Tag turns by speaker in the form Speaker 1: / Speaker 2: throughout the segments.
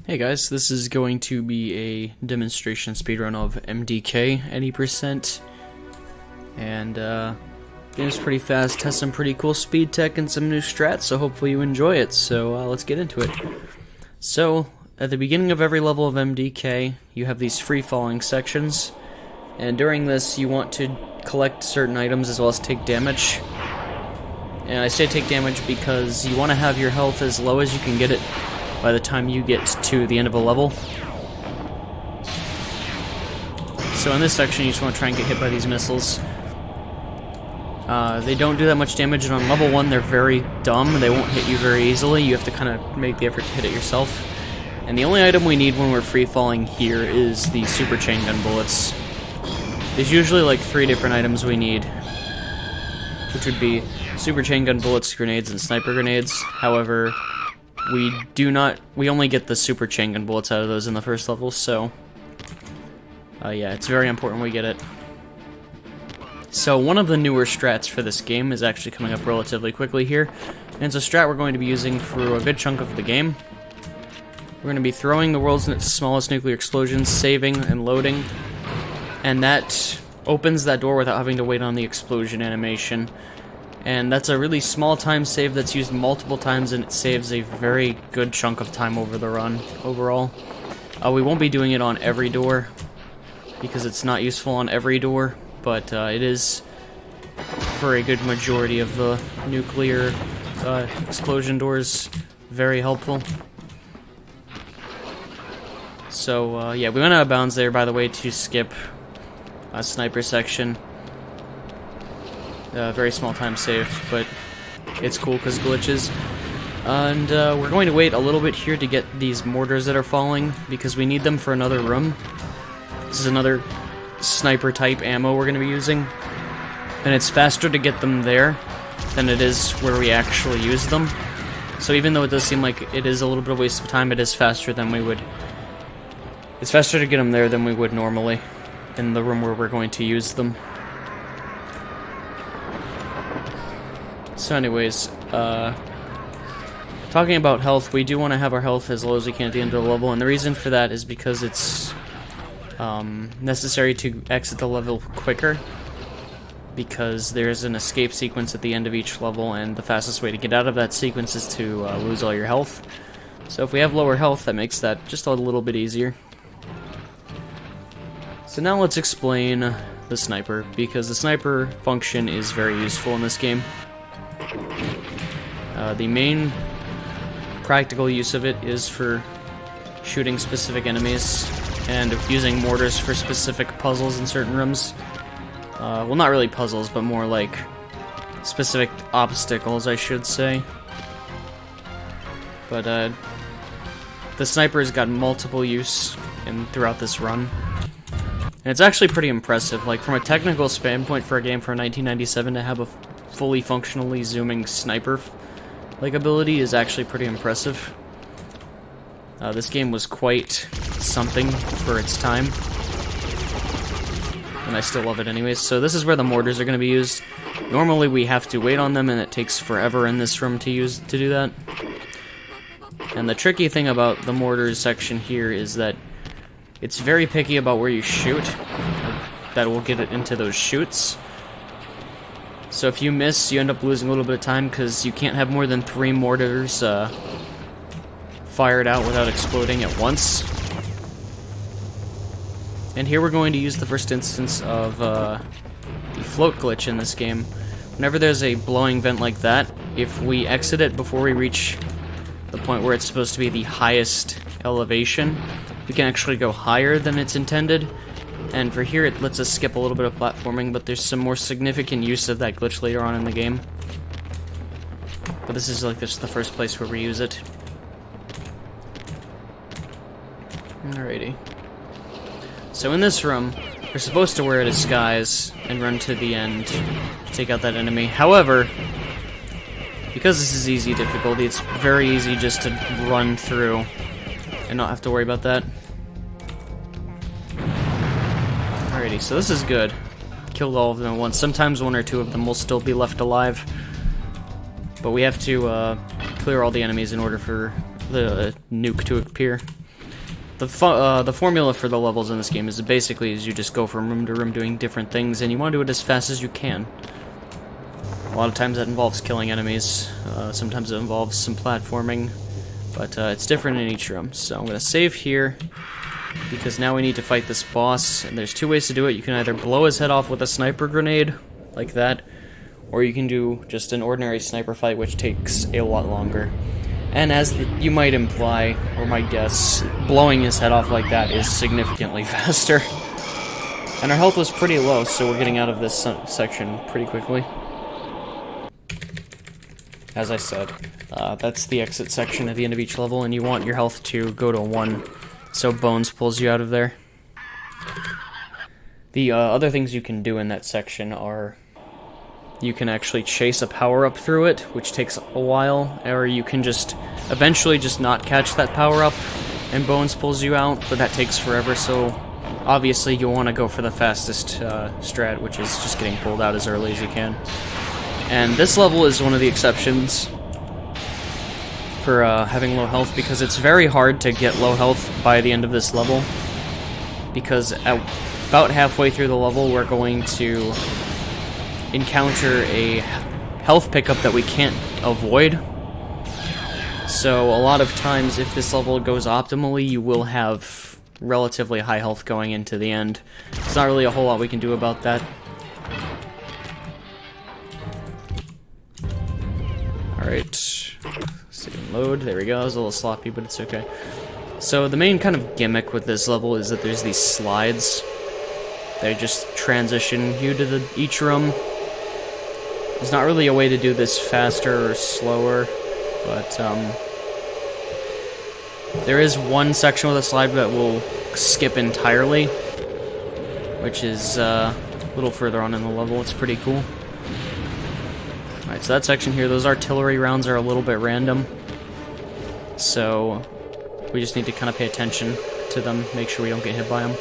Speaker 1: Hey guys, this is going to be a demonstration speedrun of MDK Any AGDQ, and game's pretty fast, has some pretty cool speed tech and some new strats, so hopefully you enjoy it. So let's get into it. So at the beginning of every level of MDK, you have these free-falling sections, and during this you want to collect certain items as well as take damage. And I say take damage because you want to have your health as low as you can get it by the time you get to the end of a level. So in this section you just want to try and get hit by these missiles. They don't do that much damage, and on level 1 they're very dumb. They won't hit you very easily. You have to kind of make the effort to hit it yourself. And the only item we need when we're free-falling here is the super chain gun bullets. There's usually like 3 different items we need, which would be super chain gun bullets, grenades, and sniper grenades. However, we only get the super chain gun bullets out of those in the first level, so yeah, it's very important we get it. So one of the newer strats for this game is actually coming up relatively quickly here, and it's a strat we're going to be using for a good chunk of the game. We're going to be throwing the world's smallest nuclear explosions, saving and loading, and that opens that door without having to wait on the explosion animation. And that's a really small time save that's used multiple times, and it saves a very good chunk of time over the run overall. We won't be doing it on every door because it's not useful on every door, but it is for a good majority of the nuclear explosion doors very helpful. So yeah, we went out of bounds there, by the way, to skip a sniper section. Very small time save, but it's cool because glitches. And we're going to wait a little bit here to get these mortars that are falling, because we need them for another room. This is another sniper type ammo we're going to be using, and it's faster to get them there than it is where we actually use them. So even though it does seem like it is a little bit of a waste of time, it is faster than we would. It's faster to get them there than we would normally in the room where we're going to use them. So anyways, talking about health, we do want to have our health as low as we can at the end of the level, and the reason for that is because it's necessary to exit the level quicker, because there's an escape sequence at the end of each level, and the fastest way to get out of that sequence is to lose all your health. So if we have lower health, that makes that just a little bit easier. So now let's explain the sniper, because the sniper function is very useful in this game. The main practical use of it is for shooting specific enemies and using mortars for specific puzzles in certain rooms. Well, not really puzzles, but more like specific obstacles, I should say. But the sniper has got multiple use throughout this run. And it's actually pretty impressive. Like, from a technical standpoint for a game from 1997 to have a fully functionally zooming sniper-like ability is actually pretty impressive. This game was quite something for its time, and I still love it anyways. So this is where the mortars are going to be used. Normally we have to wait on them, and it takes forever in this room to do that. And the tricky thing about the mortars section here is that it's very picky about where you shoot. That will get it into those chutes. So if you miss, you end up losing a little bit of time, because you can't have more than 3 mortars fired out without exploding at once. And here we're going to use the first instance of the float glitch in this game. Whenever there's a blowing vent like that, if we exit it before we reach the point where it's supposed to be the highest elevation, we can actually go higher than it's intended. And for here, it lets us skip a little bit of platforming, but there's some more significant use of that glitch later on in the game. But this is like just the first place where we use it. Alrighty. So in this room, we're supposed to wear a disguise and run to the end to take out that enemy. However, because this is easy difficulty, it's very easy just to run through and not have to worry about that. Alrighty, so this is good. Killed all of them at once. Sometimes 1 or 2 of them will still be left alive. But we have to clear all the enemies in order for the nuke to appear. the formula for the levels in this game is basically you just go from room to room doing different things, and you want to do it as fast as you can. A lot of times that involves killing enemies, sometimes it involves some platforming, but it's different in each room. So I'm going to save here, because now we need to fight this boss, and there's two ways to do it. You can either blow his head off with a sniper grenade, like that, or you can do just an ordinary sniper fight, which takes a lot longer. And as you might imply, or might guess, blowing his head off like that is significantly faster. And our health was pretty low, so we're getting out of this section pretty quickly. As I said, that's the exit section at the end of each level, and you want your health to go to 1, so Bones pulls you out of there. The other things you can do in that section are you can actually chase a power-up through it, which takes a while, or you can just eventually just not catch that power-up and Bones pulls you out, but that takes forever, so obviously you want to go for the fastest strat, which is just getting pulled out as early as you can. And this level is one of the exceptions for having low health, because it's very hard to get low health by the end of this level, because about halfway through the level we're going to encounter a health pickup that we can't avoid. So a lot of times, if this level goes optimally, you will have relatively high health going into the end. There's not really a whole lot we can do about that. Alright, save and load, there we go. It was a little sloppy, but it's okay. So the main kind of gimmick with this level is that there's these slides. They just transition you to each room. There's not really a way to do this faster or slower, but there is one section with a slide that will skip entirely, which is a little further on in the level. It's pretty cool. Alright, so that section here, those artillery rounds are a little bit random, so we just need to kind of pay attention to them, make sure we don't get hit by them.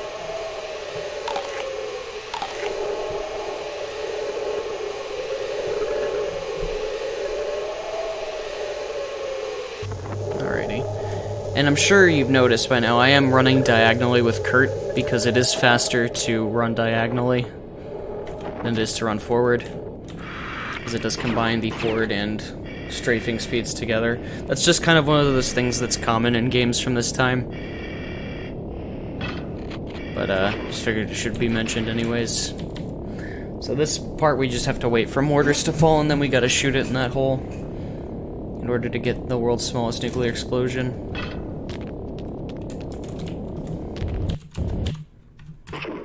Speaker 1: And I'm sure you've noticed by now, I am running diagonally with Kurt, because it is faster to run diagonally than it is to run forward, because it does combine the forward and strafing speeds together. That's just kind of one of those things that's common in games from this time. But just figured it should be mentioned anyways. So this part we just have to wait for mortars to fall, and then we gotta shoot it in that hole in order to get the world's smallest nuclear explosion.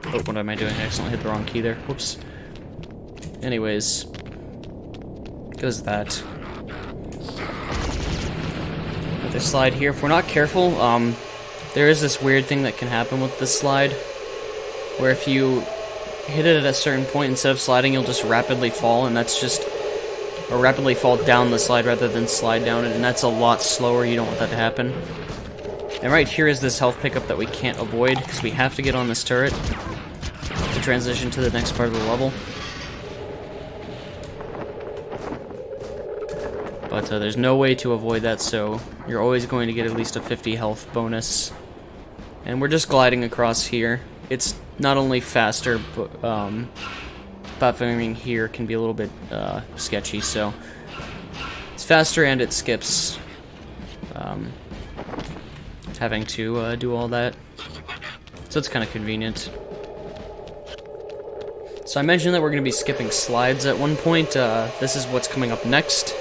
Speaker 1: Oh, what am I doing? I accidentally hit the wrong key there. Whoops. Anyways, goes that. Got this slide here. If we're not careful, there is this weird thing that can happen with this slide, where if you hit it at a certain point, instead of sliding, you'll just rapidly fall, and that's just... or rapidly fall down the slide rather than slide down it, and that's a lot slower. You don't want that to happen. And right here is this health pickup that we can't avoid, because we have to get on this turret to transition to the next part of the level. But there's no way to avoid that, so you're always going to get at least a 50 health bonus. And we're just gliding across here. It's not only faster, but platforming here can be a little bit sketchy, so it's faster and it skips having to do all that, so it's kind of convenient. So I mentioned that we're going to be skipping slides at one point. This is what's coming up next.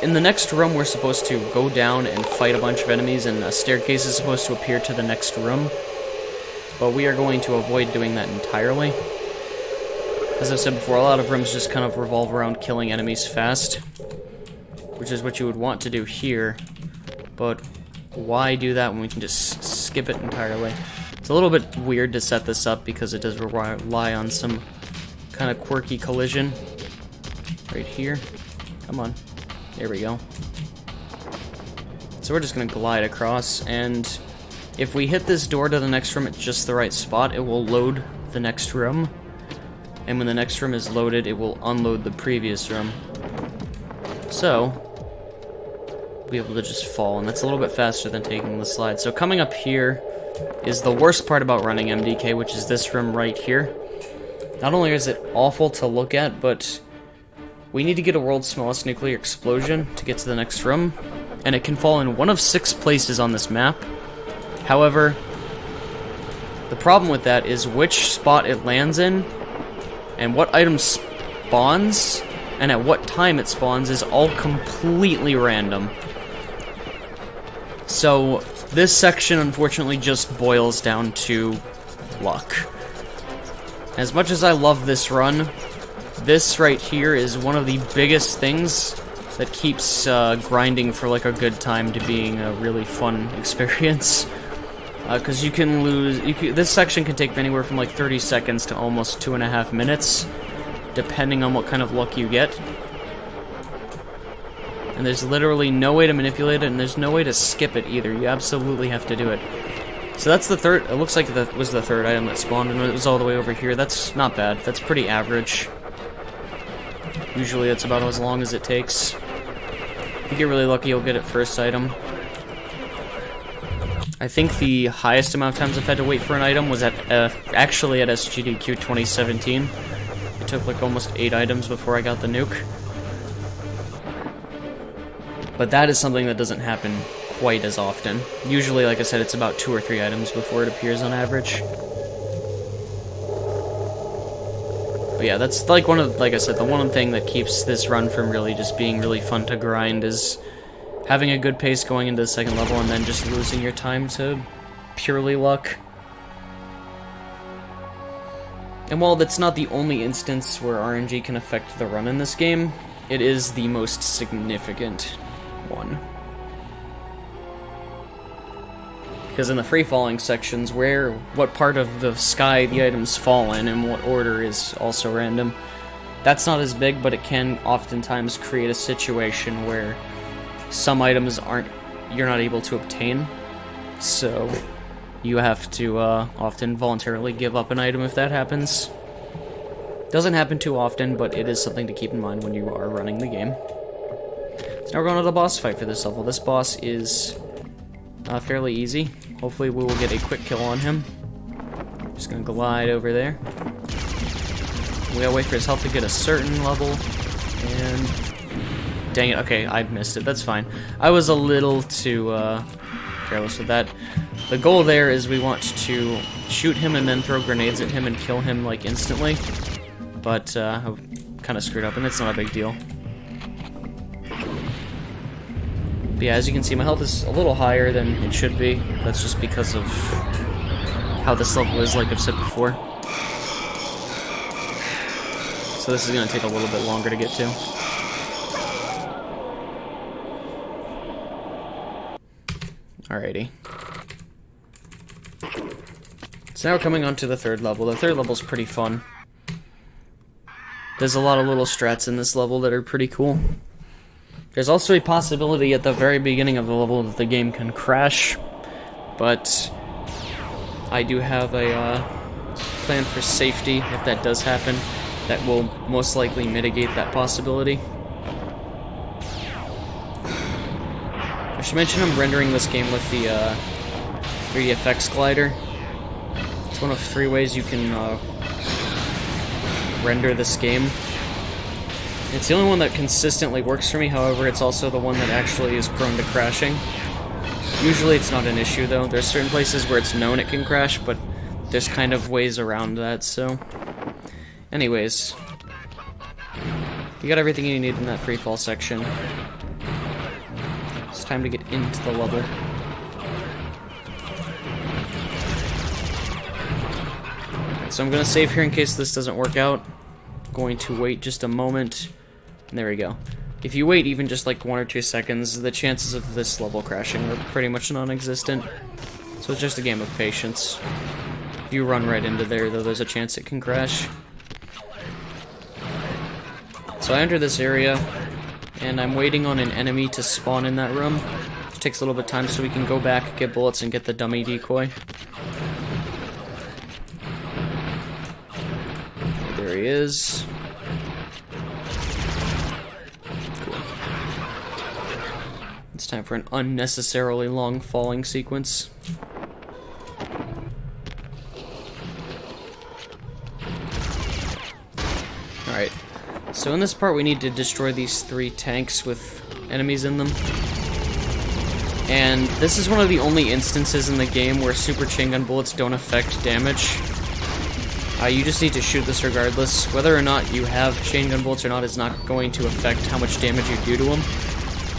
Speaker 1: In the next room we're supposed to go down and fight a bunch of enemies, and a staircase is supposed to appear to the next room, but we are going to avoid doing that entirely. As I've said before, a lot of rooms just kind of revolve around killing enemies fast, which is what you would want to do here, but why do that when we can just skip it entirely? It's a little bit weird to set this up because it does rely on some kind of quirky collision. Right here. Come on. There we go. So we're just going to glide across, and if we hit this door to the next room at just the right spot, it will load the next room. And when the next room is loaded, it will unload the previous room. So, be able to just fall, and that's a little bit faster than taking the slide. So coming up here is the worst part about running MDK, which is this room right here. Not only is it awful to look at, but we need to get a world's smallest nuclear explosion to get to the next room, and it can fall in one of 6 places on this map. However, the problem with that is which spot it lands in, and what item spawns, and at what time it spawns is all completely random. So this section unfortunately just boils down to luck. As much as I love this run, this right here is one of the biggest things that keeps grinding for like a good time to being a really fun experience. Because you can lose, this section can take anywhere from like 30 seconds to almost 2.5 minutes, depending on what kind of luck you get. And there's literally no way to manipulate it, and there's no way to skip it either. You absolutely have to do it. So that's the third, it looks like that was the third item that spawned, and it was all the way over here. That's not bad, that's pretty average. Usually it's about as long as it takes. If you get really lucky, you'll get it first item. I think the highest amount of times I've had to wait for an item was at actually at SGDQ 2017. It took like almost 8 items before I got the nuke. But that is something that doesn't happen quite as often. Usually, like I said, it's about 2 or 3 items before it appears on average. But yeah, that's like like I said, the one thing that keeps this run from really just being really fun to grind is having a good pace going into the second level and then just losing your time to purely luck. And while that's not the only instance where RNG can affect the run in this game, it is the most significant one. Because in the free-falling sections, what part of the sky the items fall in and what order is also random, that's not as big, but it can oftentimes create a situation where some items you're not able to obtain, so you have to often voluntarily give up an item if that happens. Doesn't happen too often, but it is something to keep in mind when you are running the game. So now we're going to the boss fight for this level. This boss is fairly easy. Hopefully we will get a quick kill on him. Just gonna glide over there. We gotta wait for his health to get a certain level, and dang it, okay, I missed it, that's fine. I was a little too careless with that. The goal there is we want to shoot him and then throw grenades at him and kill him like instantly, but I kind of screwed up, and it's not a big deal. But yeah, as you can see, my health is a little higher than it should be. That's just because of how this level is, like I've said before. So this is going to take a little bit longer to get to. Alrighty. So now we're coming on to the third level. The third level's pretty fun. There's a lot of little strats in this level that are pretty cool. There's also a possibility at the very beginning of the level that the game can crash, but I do have a plan for safety if that does happen that will most likely mitigate that possibility. I should mention I'm rendering this game with the 3DFX glider. It's one of 3 ways you can render this game. It's the only one that consistently works for me, however, it's also the one that actually is prone to crashing. Usually it's not an issue, though. There's certain places where it's known it can crash, but there's kind of ways around that, so... Anyways. You got everything you need in that freefall section. It's time to get into the level. So I'm going to save here in case this doesn't work out. Going to wait just a moment. And there we go. If you wait even just like 1 or 2 seconds, the chances of this level crashing are pretty much non-existent. So it's just a game of patience. If you run right into there, though, there's a chance it can crash. So I enter this area, and I'm waiting on an enemy to spawn in that room. It takes a little bit of time so we can go back, get bullets, and get the dummy decoy. There he is. It's time for an unnecessarily long falling sequence. Alright, so in this part we need to destroy these 3 tanks with enemies in them. And this is one of the only instances in the game where super chain gun bullets don't affect damage. You just need to shoot this regardless. Whether or not you have chain gun bullets or not is not going to affect how much damage you do to them.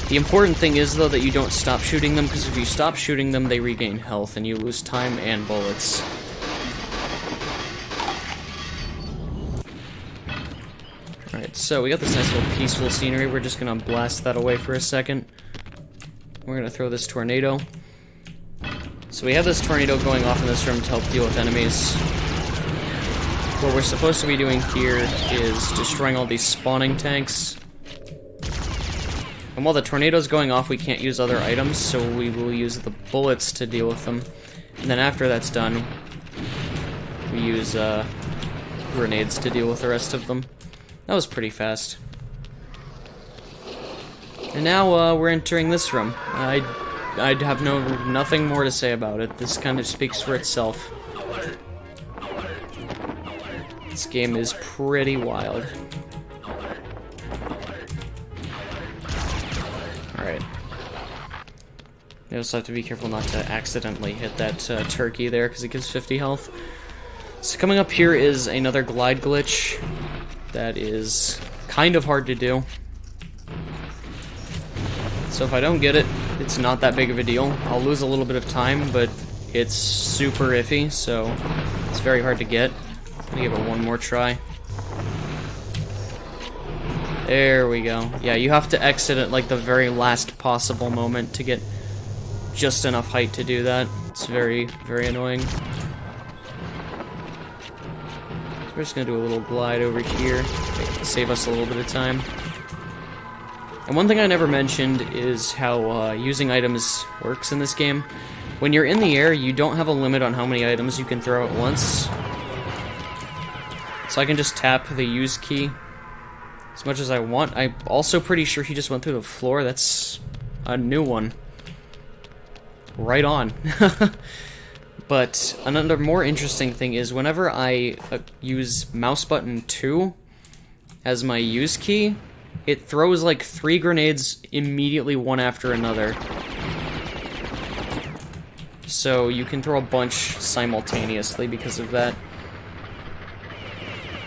Speaker 1: The important thing is, though, that you don't stop shooting them, because if you stop shooting them, they regain health, and you lose time and bullets. Alright, so we got this nice little peaceful scenery. We're just gonna blast that away for a second. We're gonna throw this tornado. So we have this tornado going off in this room to help deal with enemies. What we're supposed to be doing here is destroying all these spawning tanks. And while the tornado's going off, we can't use other items, so we will use the bullets to deal with them. And then after that's done, we use grenades to deal with the rest of them. That was pretty fast. And now we're entering this room. I'd have nothing more to say about it. This kind of speaks for itself. This game is pretty wild. Alright. You also have to be careful not to accidentally hit that turkey there, because it gives 50 health. So coming up here is another glide glitch that is kind of hard to do. So if I don't get it, it's not that big of a deal. I'll lose a little bit of time, but it's super iffy, so it's very hard to get. I'm gonna give it one more try. There we go. Yeah, you have to exit at like the very last possible moment to get just enough height to do that. It's very, very annoying. So we're just gonna do a little glide over here to save us a little bit of time. And one thing I never mentioned is how using items works in this game. When you're in the air, you don't have a limit on how many items you can throw at once. So I can just tap the use key as much as I want. I'm also pretty sure he just went through the floor. That's a new one. Right on. But another more interesting thing is whenever I use mouse button 2 as my use key, it throws like 3 grenades immediately one after another. So you can throw a bunch simultaneously because of that.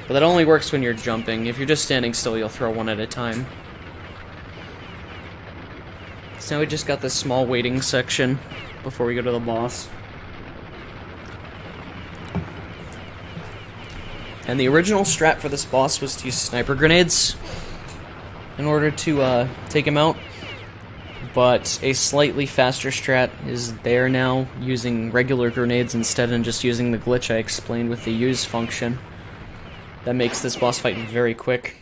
Speaker 1: But that only works when you're jumping. If you're just standing still, you'll throw one at a time. So now we just got this small waiting section before we go to the boss. And the original strat for this boss was to use sniper grenades in order to take him out. But a slightly faster strat is there now, using regular grenades instead and just using the glitch I explained with the use function. That makes this boss fight very quick.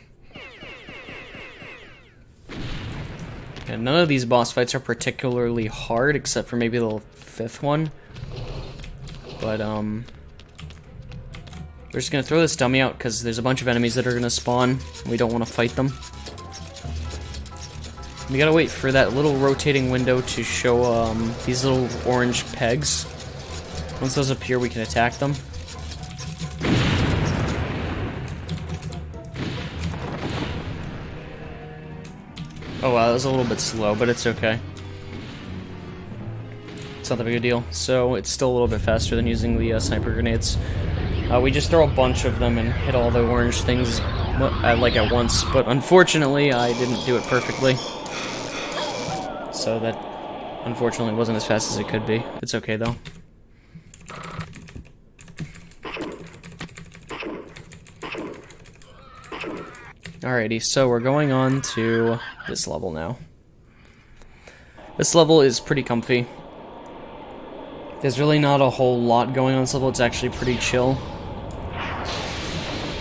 Speaker 1: And none of these boss fights are particularly hard, except for maybe the 5th one. But, we're just gonna throw this dummy out, because there's a bunch of enemies that are gonna spawn, and we don't want to fight them. We gotta wait for that little rotating window to show, these little orange pegs. Once those appear, we can attack them. Oh wow, that was a little bit slow, but it's okay. It's not that big a deal. So it's still a little bit faster than using the sniper grenades. We just throw a bunch of them and hit all the orange things like at once, but unfortunately I didn't do it perfectly. So that unfortunately wasn't as fast as it could be. It's okay though. Alrighty, so we're going on to this level now. This level is pretty comfy. There's really not a whole lot going on this level, it's actually pretty chill.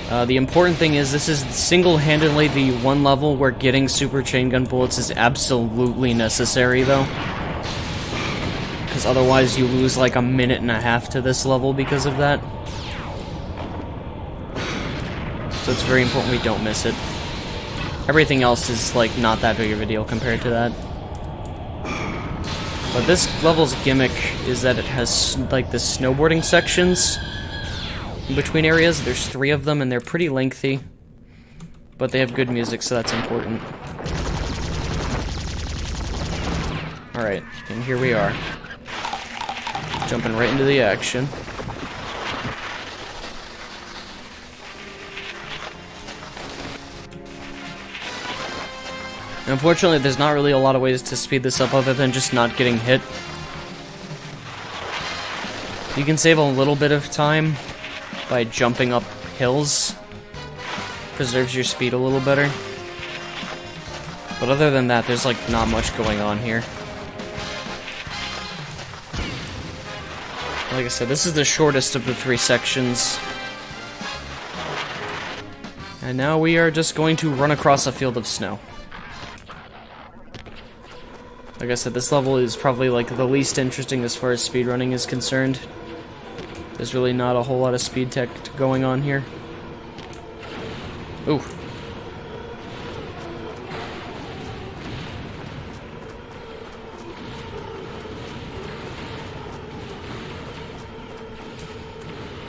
Speaker 1: The important thing is this is single-handedly the one level where getting super chain gun bullets is absolutely necessary, though. Because otherwise you lose like a minute and a half to this level because of that. So it's very important we don't miss it. Everything else is like not that big of a deal compared to that. But this level's gimmick is that it has, like, the snowboarding sections in between areas. There's 3 of them, and they're pretty lengthy. But they have good music, so that's important. Alright, and here we are. Jumping right into the action. Unfortunately, there's not really a lot of ways to speed this up other than just not getting hit. You can save a little bit of time by jumping up hills. Preserves your speed a little better. But other than that, there's like not much going on here. Like I said, this is the shortest of the 3 sections. And now we are just going to run across a field of snow. Like I said, this level is probably like the least interesting as far as speedrunning is concerned. There's really not a whole lot of speed tech going on here. Ooh.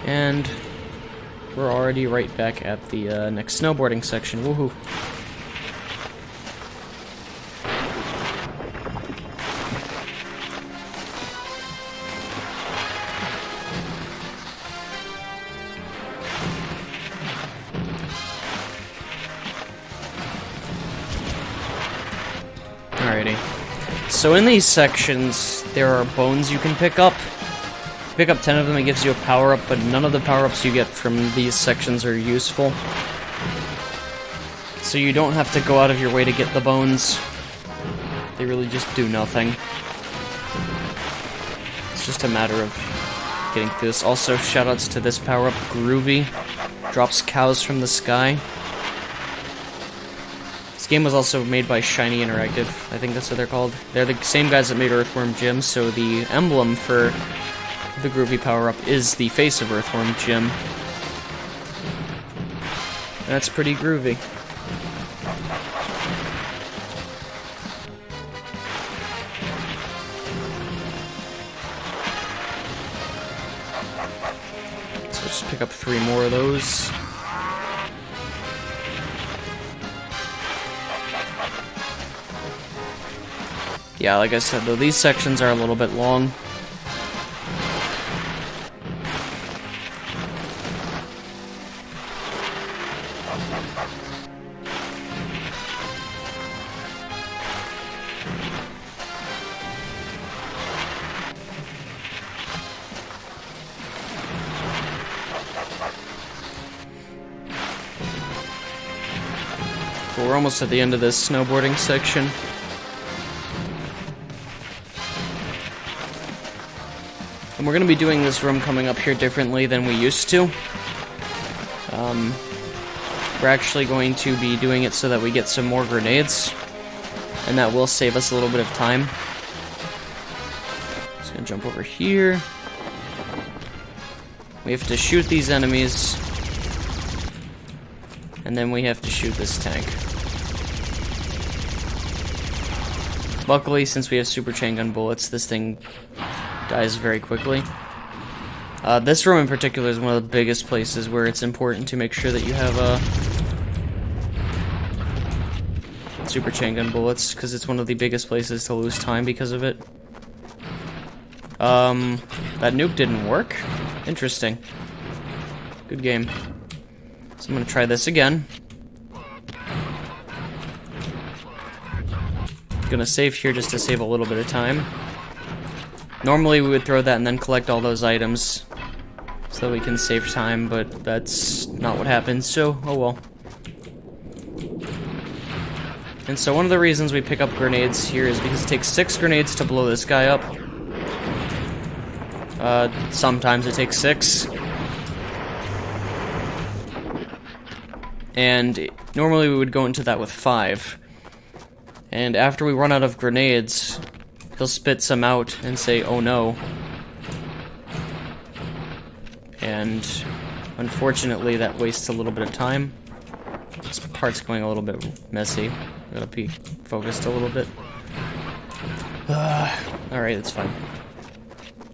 Speaker 1: And we're already right back at the next snowboarding section. Woohoo. Alrighty. So in these sections, there are bones you can pick up. If you pick up 10 of them, it gives you a power-up, but none of the power-ups you get from these sections are useful. So you don't have to go out of your way to get the bones. They really just do nothing. It's just a matter of getting through this. Also, shoutouts to this power-up, Groovy. Drops cows from the sky. This game was also made by Shiny Interactive. I think that's what they're called. They're the same guys that made Earthworm Jim, so the emblem for the Groovy power-up is the face of Earthworm Jim. That's pretty groovy. So just pick up 3 more of those. Yeah, like I said, though, these sections are a little bit long. But we're almost at the end of this snowboarding section. And we're going to be doing this room coming up here differently than we used to. We're actually going to be doing it so that we get some more grenades. And that will save us a little bit of time. Just going to jump over here. We have to shoot these enemies. And then we have to shoot this tank. Luckily, since we have super chain gun bullets, this thing dies very quickly. This room in particular is one of the biggest places where it's important to make sure that you have super chain gun bullets, because it's one of the biggest places to lose time because of it. That nuke didn't work? Interesting. Good game. So I'm gonna try this again. Gonna save here just to save a little bit of time. Normally we would throw that and then collect all those items so that we can save time, but that's not what happened, so oh well. And so one of the reasons we pick up grenades here is because it takes 6 grenades to blow this guy up. Sometimes it takes 6. And normally we would go into that with 5. And after we run out of grenades, he'll spit some out and say, oh no. And unfortunately that wastes a little bit of time. This part's going a little bit messy. Gotta be focused a little bit. Alright, that's fine.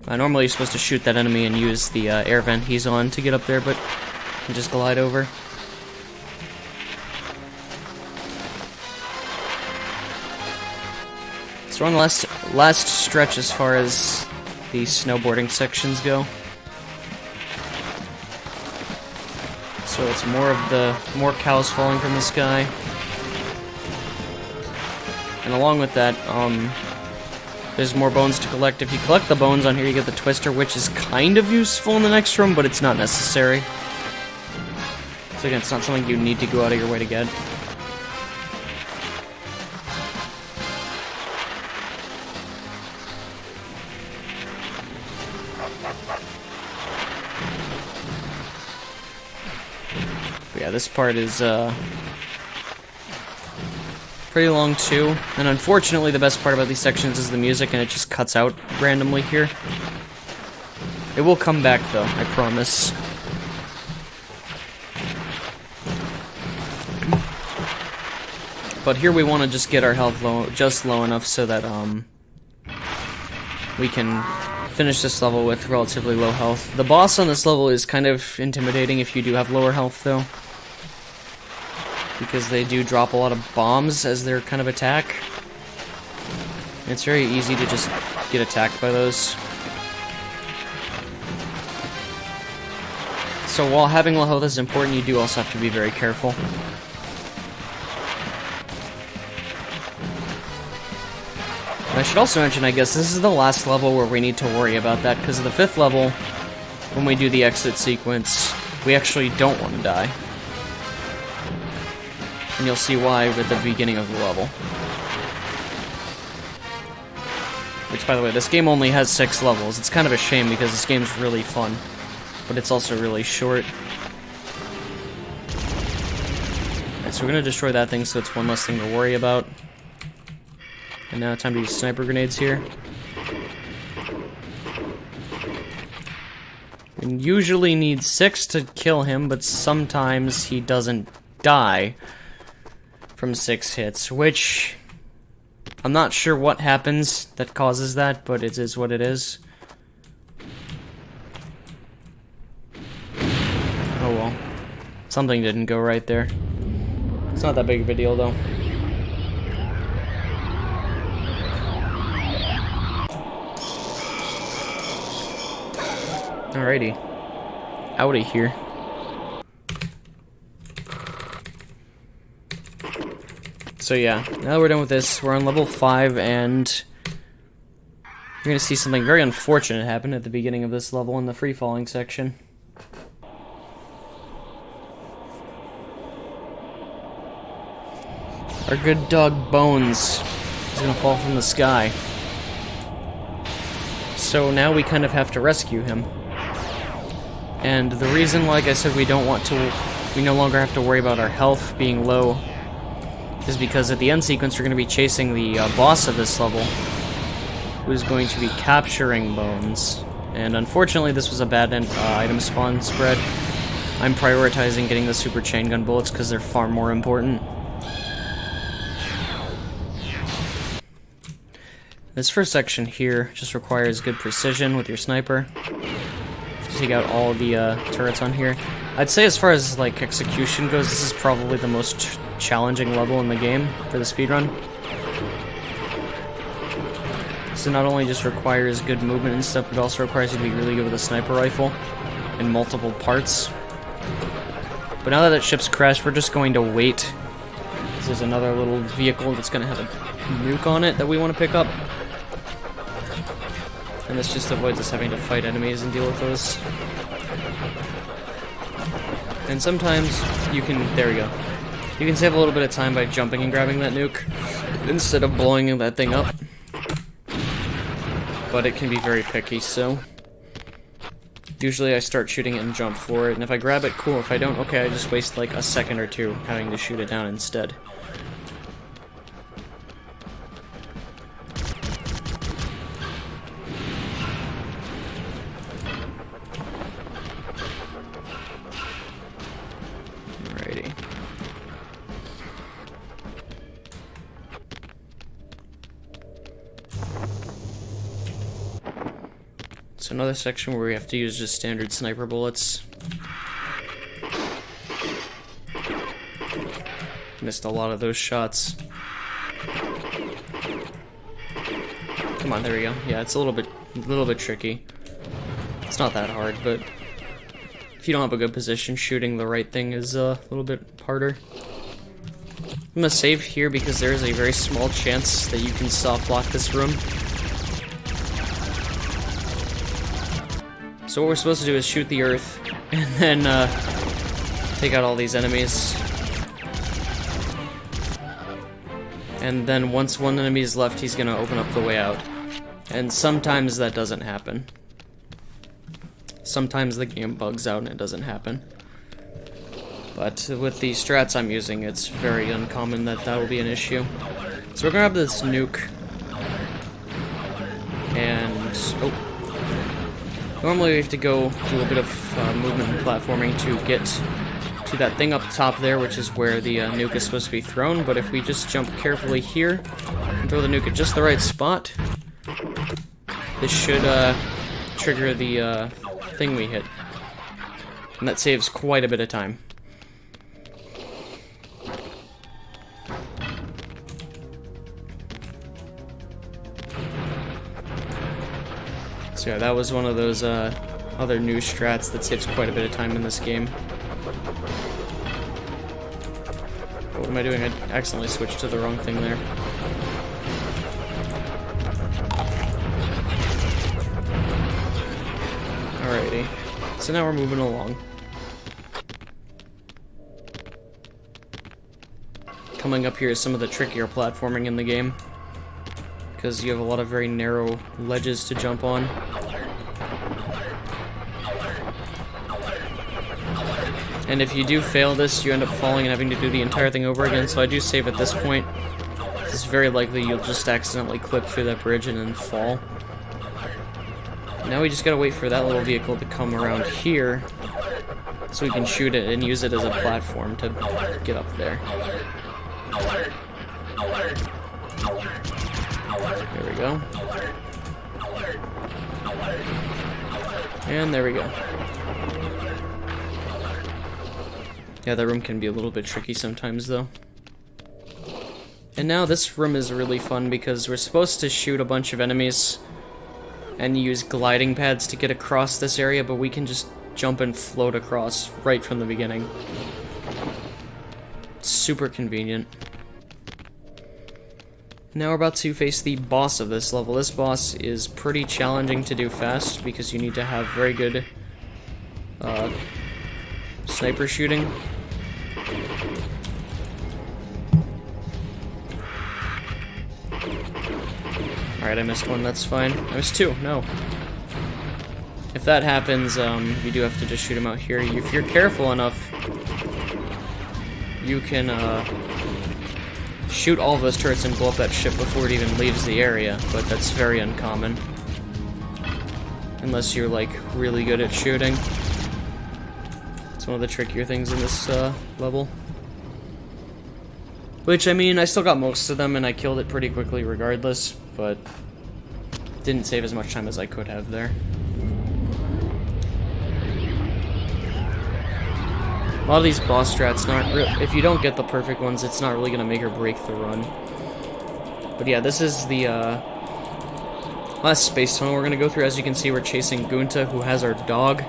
Speaker 1: Normally you're supposed to shoot that enemy and use the air vent he's on to get up there, but you just glide over. So we're on the last stretch as far as the snowboarding sections go. So it's more cows falling from the sky. And along with that, there's more bones to collect. If you collect the bones on here, you get the twister, which is kind of useful in the next room, but it's not necessary. So again, it's not something you need to go out of your way to get. But yeah, this part is pretty long too, and unfortunately the best part about these sections is the music, and it just cuts out randomly here. It will come back though, I promise. But here we want to just get our health low enough so that we can finish this level with relatively low health. The boss on this level is kind of intimidating if you do have lower health though, because they do drop a lot of bombs as their kind of attack. And it's very easy to just get attacked by those. So while having low health is important, you do also have to be very careful. And I should also mention, I guess, this is the last level where we need to worry about that, because the 5th level, when we do the exit sequence, we actually don't want to die. And you'll see why at the beginning of the level. Which, by the way, this game only has 6 levels. It's kind of a shame because this game's really fun, but it's also really short. Alright, so we're gonna destroy that thing so it's one less thing to worry about. And now time to use sniper grenades here. We usually need 6 to kill him, but sometimes he doesn't die from 6 hits, which I'm not sure what happens that causes that, but it is what it is. Oh well. Something didn't go right there. It's not that big of a deal though. Alrighty. Outta here. So yeah, now that we're done with this, we're on level 5, and you're gonna see something very unfortunate happen at the beginning of this level in the free-falling section. Our good dog Bones is gonna fall from the sky. So now we kind of have to rescue him. And the reason, like I said, we no longer have to worry about our health being low is because at the end sequence we're going to be chasing the boss of this level, who's going to be capturing Bones. And unfortunately this was a bad item spawn spread. I'm prioritizing getting the super chain gun bullets because they're far more important. This first section here just requires good precision with your sniper. Take out all the turrets on here. I'd say as far as like execution goes, this is probably the most challenging level in the game for the speedrun. So not only just requires good movement and stuff, but it also requires you to be really good with a sniper rifle in multiple parts. But now that that ship's crashed, we're just going to wait. There's another little vehicle that's going to have a nuke on it that we want to pick up. And this just avoids us having to fight enemies and deal with those. And sometimes you can, there we go. You can save a little bit of time by jumping and grabbing that nuke instead of blowing that thing up. But it can be very picky, so usually I start shooting it and jump for it, and if I grab it, cool. If I don't, okay, I just waste like a second or two having to shoot it down instead. So another section where we have to use just standard sniper bullets. Missed a lot of those shots. Come on, there we go. Yeah, it's a little bit tricky. It's not that hard, but if you don't have a good position, shooting the right thing is a little bit harder. I'm gonna save here because there is a very small chance that you can soft lock this room. So what we're supposed to do is shoot the earth, and then take out all these enemies. And then once one enemy is left, he's gonna open up the way out. And sometimes that doesn't happen. Sometimes the game bugs out and it doesn't happen. But with the strats I'm using, it's very uncommon that that will be an issue. So we're gonna have this nuke. And, normally we have to go do a bit of movement and platforming to get to that thing up top there, which is where the nuke is supposed to be thrown. But if we just jump carefully here and throw the nuke at just the right spot, this should trigger the thing we hit. And that saves quite a bit of time. So yeah, that was one of those other new strats that saves quite a bit of time in this game. What am I doing? I accidentally switched to the wrong thing there. Alrighty. So now we're moving along. Coming up here is some of the trickier platforming in the game, because you have a lot of very narrow ledges to jump on. And if you do fail this, you end up falling and having to do the entire thing over again, so I do save at this point. It's very likely you'll just accidentally clip through that bridge and then fall. Now we just gotta wait for that little vehicle to come around here, so we can shoot it and use it as a platform to get up there. There we go. And there we go. Yeah, that room can be a little bit tricky sometimes, though. And now this room is really fun because we're supposed to shoot a bunch of enemies and use gliding pads to get across this area, but we can just jump and float across right from the beginning. Super convenient. Now we're about to face the boss of this level. This boss is pretty challenging to do fast because you need to have very good sniper shooting. Alright, I missed one, that's fine. I missed two, no. If that happens, you do have to just shoot him out here. If you're careful enough, you can shoot all of those turrets and blow up that ship before it even leaves the area, but that's very uncommon. Unless you're, like, really good at shooting. It's one of the trickier things in this level. Which, I mean, I still got most of them and I killed it pretty quickly regardless, but didn't save as much time as I could have there. A lot of these boss strats, if you don't get the perfect ones, it's not really going to make or break the run. But yeah, this is the last space tunnel we're going to go through. As you can see, we're chasing Gunta, who has our dog.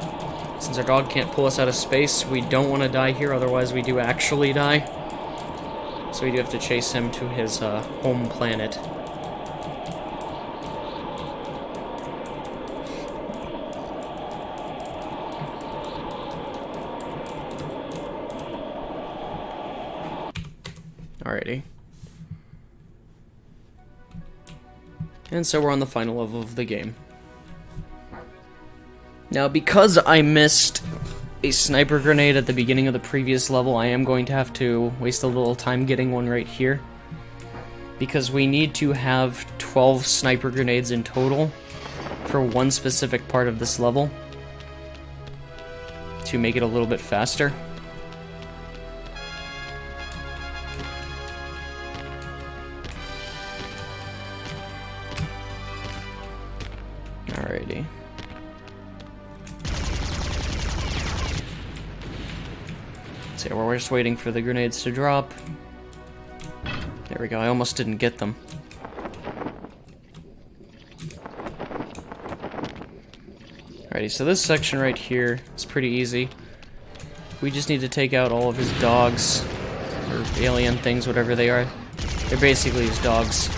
Speaker 1: Since our dog can't pull us out of space, we don't want to die here, otherwise we do actually die. So we do have to chase him to his home planet. Alrighty. And so we're on the final level of the game. Now, because I missed a sniper grenade at the beginning of the previous level, I am going to have to waste a little time getting one right here. Because we need to have 12 sniper grenades in total for one specific part of this level to make it a little bit faster. Alrighty. So yeah, we're just waiting for the grenades to drop. There we go, I almost didn't get them. Alrighty, so this section right here is pretty easy. We just need to take out all of his dogs, or alien things, whatever they are. They're basically his dogs.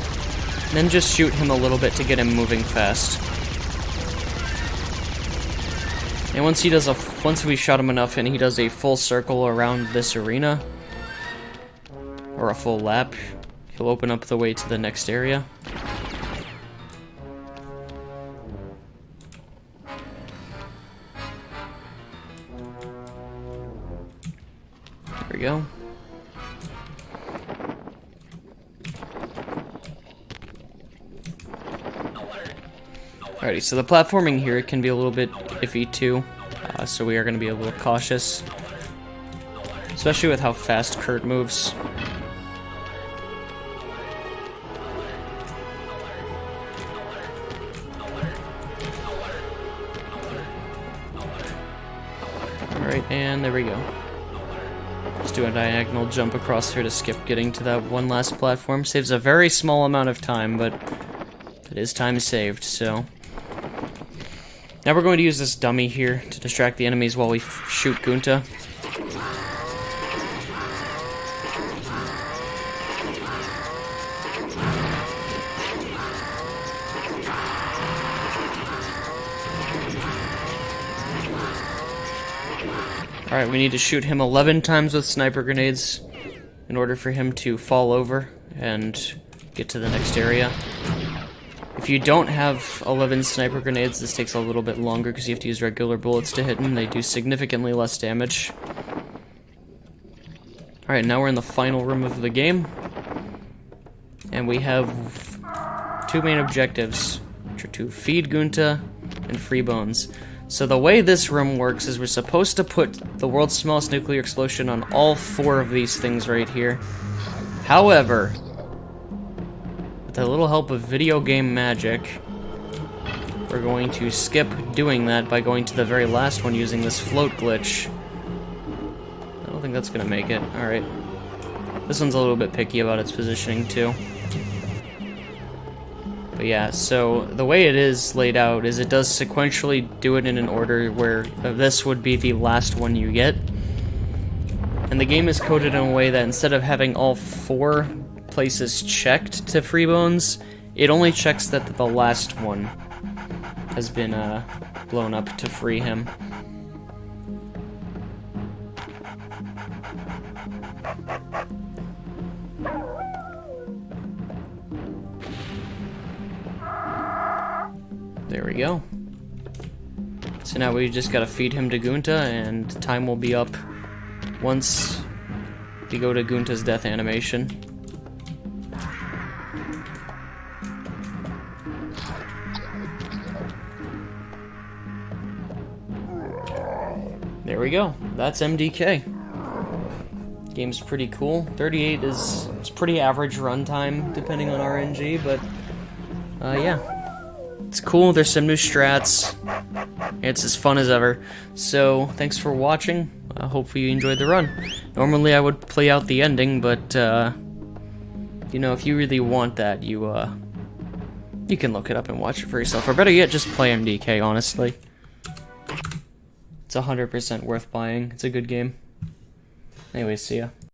Speaker 1: And then just shoot him a little bit to get him moving fast. And once we shot him enough and he does a full circle around this arena, or a full lap, he'll open up the way to the next area. There we go. Alrighty, so the platforming here can be a little bit iffy too, so we are going to be a little cautious. Especially with how fast Kurt moves. Alright, and there we go. Just do a diagonal jump across here to skip getting to that one last platform. Saves a very small amount of time, but it is time saved, so... Now we're going to use this dummy here to distract the enemies while we shoot Gunta. Alright, we need to shoot him 11 times with sniper grenades in order for him to fall over and get to the next area. If you don't have 11 sniper grenades, this takes a little bit longer because you have to use regular bullets to hit them. They do significantly less damage. Alright, now we're in the final room of the game. And we have two main objectives, which are to feed Gunta and free bones. So the way this room works is we're supposed to put the world's smallest nuclear explosion on all 4 of these things right here. However, with a little help of video game magic, we're going to skip doing that by going to the very last one using this float glitch. I don't think that's gonna make it. Alright. This one's a little bit picky about its positioning too. But yeah, so the way it is laid out is it does sequentially do it in an order where this would be the last one you get. And the game is coded in a way that instead of having all 4 places checked to free bones, it only checks that the last one has been blown up to free him. There we go. So now we just gotta feed him to Gunta, and time will be up once we go to Gunta's death animation. There we go. That's MDK. Game's pretty cool. 38 is pretty average runtime, depending on RNG, but yeah. It's cool. There's some new strats. It's as fun as ever. So, thanks for watching. Hopefully you enjoyed the run. Normally I would play out the ending, but, you know, if you really want that, you can look it up and watch it for yourself. Or better yet, just play MDK, honestly. It's 100% worth buying. It's a good game. Anyways, see ya.